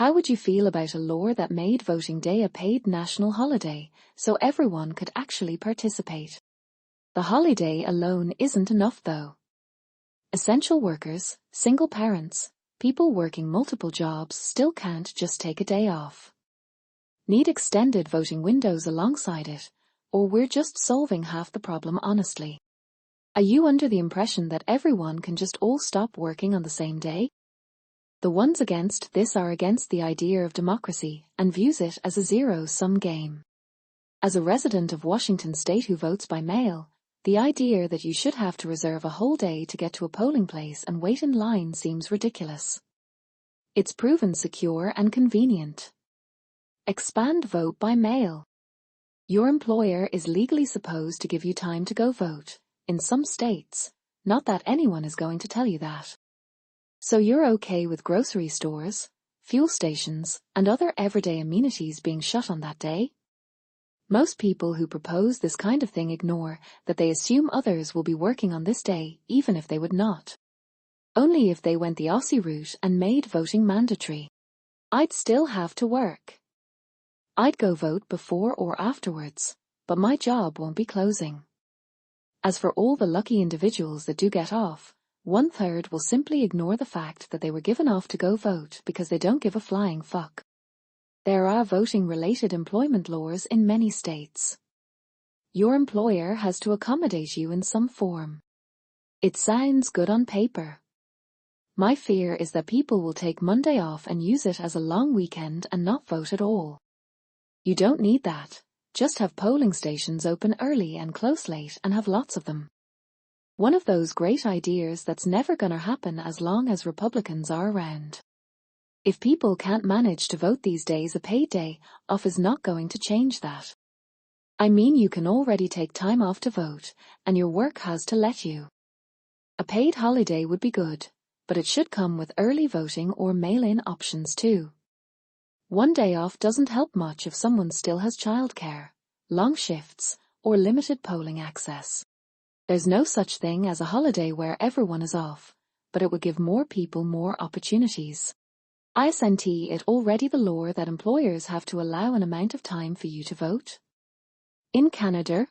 How would you feel about a law that made voting day a paid national holiday, so everyone could actually participate? The holiday alone isn't enough though. Essential workers, single parents, people working multiple jobs still can't just take a day off. Need extended voting windows alongside it, or we're just solving half the problem honestly. Are you under the impression that everyone can just all stop working on the same day? The ones against this are against the idea of democracy and views it as a zero-sum game. As a resident of Washington state who votes by mail, the idea that you should have to reserve a whole day to get to a polling place and wait in line seems ridiculous. It's proven secure and convenient. Expand vote by mail. Your employer is legally supposed to give you time to go vote, in some states, not that anyone is going to tell you that. So you're okay with grocery stores, fuel stations, and other everyday amenities being shut on that day? Most people who propose this kind of thing ignore that they assume others will be working on this day even if they would not. Only if they went the Aussie route and made voting mandatory. I'd still have to work. I'd go vote before or afterwards, but my job won't be closing. As for all the lucky individuals that do get off, 1/3 will simply ignore the fact that they were given off to go vote because they don't give a flying fuck. There are voting-related employment laws in many states. Your employer has to accommodate you in some form. It sounds good on paper. My fear is that people will take Monday off and use it as a long weekend and not vote at all. You don't need that. Just have polling stations open early and close late and have lots of them. One of those great ideas that's never gonna happen as long as Republicans are around. If people can't manage to vote these days, a paid day off is not going to change that. I mean, you can already take time off to vote, and your work has to let you. A paid holiday would be good, but it should come with early voting or mail-in options too. One day off doesn't help much if someone still has childcare, long shifts, or limited polling access. There's no such thing as a holiday where everyone is off, but it would give more people more opportunities. Isn't it already the law that employers have to allow an amount of time for you to vote? In Canada?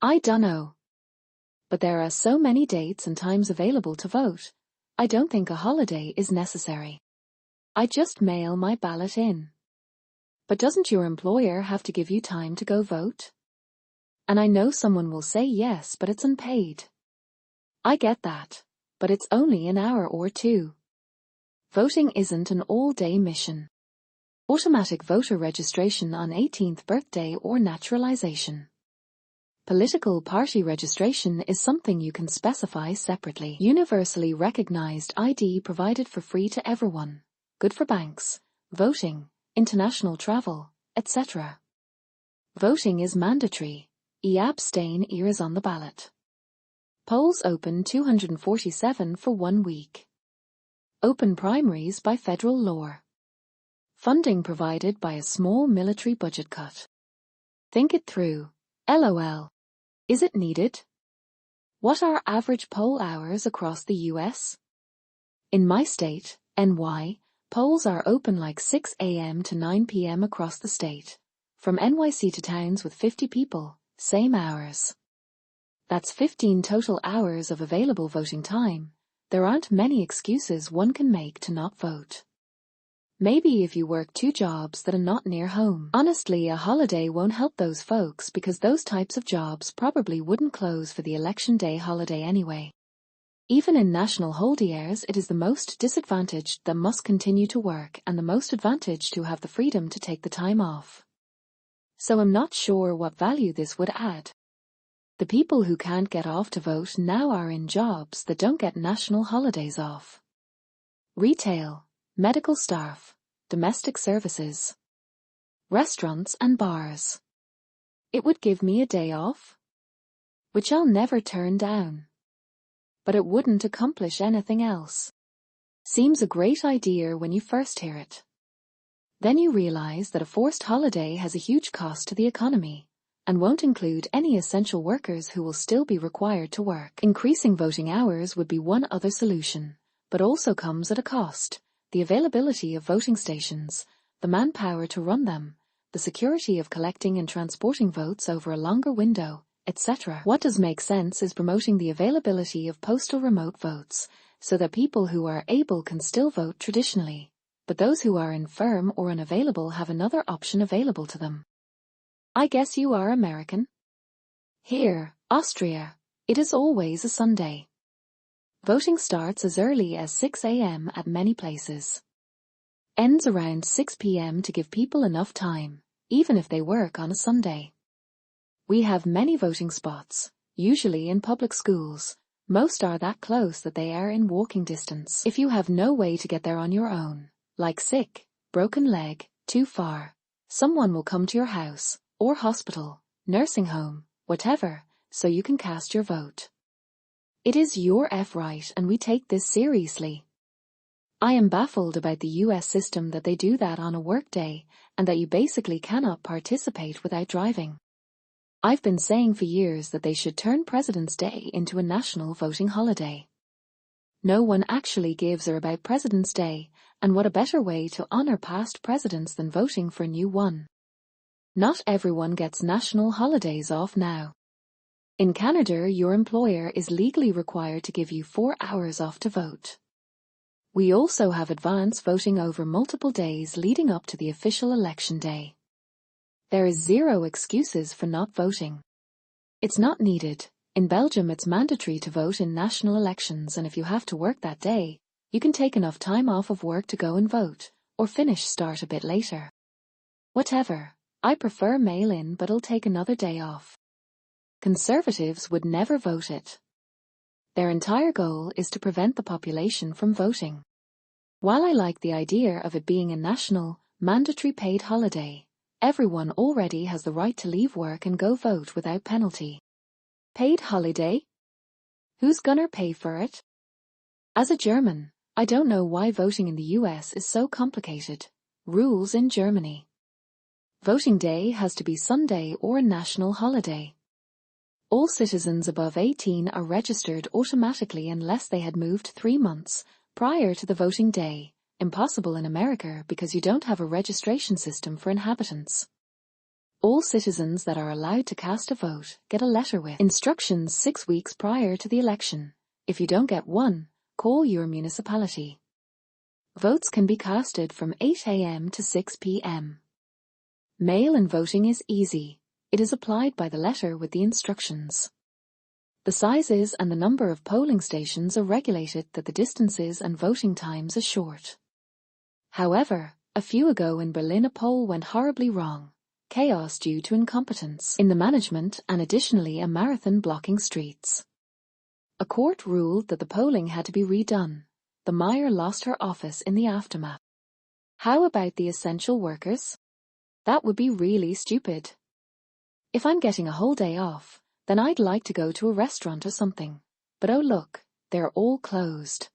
I dunno. But there are so many dates and times available to vote, I don't think a holiday is necessary. I just mail my ballot in. But doesn't your employer have to give you time to go vote? And I know someone will say yes, but it's unpaid. I get that, but it's only an hour or two. Voting isn't an all-day mission. Automatic voter registration on 18th birthday or naturalization. Political party registration is something you can specify separately. Universally recognized ID provided for free to everyone. Good for banks, voting, international travel, etc. Voting is mandatory. Abstain is on the ballot. Polls open 247 for 1 week. Open primaries by federal law. Funding provided by a small military budget cut. Think it through. LOL. Is it needed? What are average poll hours across the US? In my state, NY, polls are open like 6 a.m. to 9 p.m. across the state. From NYC to towns with 50 people, same hours. That's 15 total hours of available voting time. There aren't many excuses one can make to not vote. Maybe if you work 2 jobs that are not near home. Honestly, a holiday won't help those folks because those types of jobs probably wouldn't close for the election day holiday anyway. Even in national holidays, it is the most disadvantaged that must continue to work and the most advantaged to have the freedom to take the time off. So I'm not sure what value this would add. The people who can't get off to vote now are in jobs that don't get national holidays off. Retail, medical staff, domestic services, restaurants and bars. It would give me a day off, which I'll never turn down. But it wouldn't accomplish anything else. Seems a great idea when you first hear it. Then you realize that a forced holiday has a huge cost to the economy, and won't include any essential workers who will still be required to work. Increasing voting hours would be one other solution, but also comes at a cost, the availability of voting stations, the manpower to run them, the security of collecting and transporting votes over a longer window, etc. What does make sense is promoting the availability of postal remote votes, so that people who are able can still vote traditionally, but those who are infirm or unavailable have another option available to them. I guess you are American? Here, Austria, it is always a Sunday. Voting starts as early as 6 a.m. at many places. Ends around 6 p.m. to give people enough time, even if they work on a Sunday. We have many voting spots, usually in public schools. Most are that close that they are in walking distance. If you have no way to get there on your own, like sick, broken leg, too far, someone will come to your house, or hospital, nursing home, whatever, so you can cast your vote. It is your right, and we take this seriously. I am baffled about the US system that they do that on a work day, and that you basically cannot participate without driving. I've been saying for years that they should turn President's Day into a national voting holiday. No one actually gives a about President's Day, and what a better way to honor past presidents than voting for a new one. Not everyone gets national holidays off now. In Canada, your employer is legally required to give you 4 hours off to vote. We also have advance voting over multiple days leading up to the official election day. There is zero excuses for not voting. It's not needed. In Belgium, it's mandatory to vote in national elections, and if you have to work that day, you can take enough time off of work to go and vote, or start a bit later. Whatever. I prefer mail-in, but I'll take another day off. Conservatives would never vote it. Their entire goal is to prevent the population from voting. While I like the idea of it being a national, mandatory paid holiday, everyone already has the right to leave work and go vote without penalty. Paid holiday? Who's gonna pay for it? As a German, I don't know why voting in the US is so complicated. Rules in Germany. Voting day has to be Sunday or a national holiday. All citizens above 18 are registered automatically unless they had moved 3 months prior to the voting day. Impossible in America because you don't have a registration system for inhabitants. All citizens that are allowed to cast a vote get a letter with instructions 6 weeks prior to the election. If you don't get one, call your municipality. Votes can be casted from 8 a.m. to 6 p.m. Mail-in voting is easy. It is applied by the letter with the instructions. The sizes and the number of polling stations are regulated that the distances and voting times are short. However, a few ago in Berlin a poll went horribly wrong. Chaos due to incompetence in the management and additionally a marathon blocking streets. A court ruled that the polling had to be redone. The mayor lost her office in the aftermath. How about the essential workers? That would be really stupid. If I'm getting a whole day off, then I'd like to go to a restaurant or something. But oh look, they're all closed.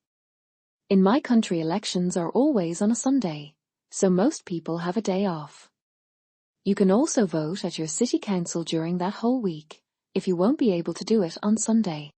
In my country elections are always on a Sunday, so most people have a day off. You can also vote at your city council during that whole week, if you won't be able to do it on Sunday.